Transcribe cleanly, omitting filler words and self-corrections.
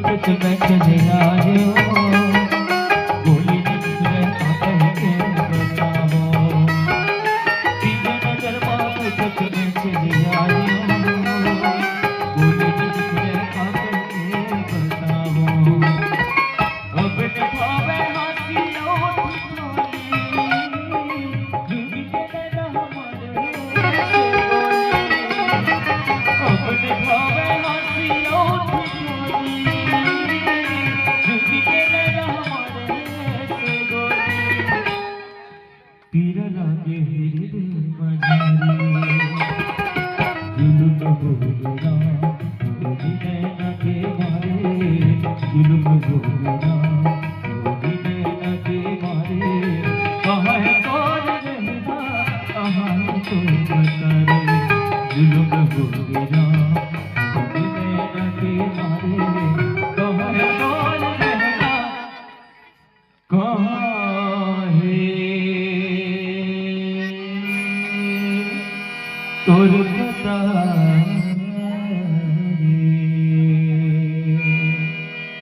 सच में चले आए हो, गोली निकले कह के बताओ। तीन नजर मारो सच में चले आए हो, गोली निकले कह के बताओ। अब निभावे हाथी और ठिठोली, जिंदगी के रहमत से बोली। अब निभावे हाथी और ठिठोली, जिंदगी के रहमत से बोली। पीर लागे हृदय मजारी, जुल्म भोगना होगी नैना के मारे, जुल्म भोगना होगी नैना के मारे। कहाँ है कौन रहना, कहाँ है कोई बता रे, जुल्म भोगना होगी नैना के मारे। कहाँ है कौन रहना, कहाँ है तोर पता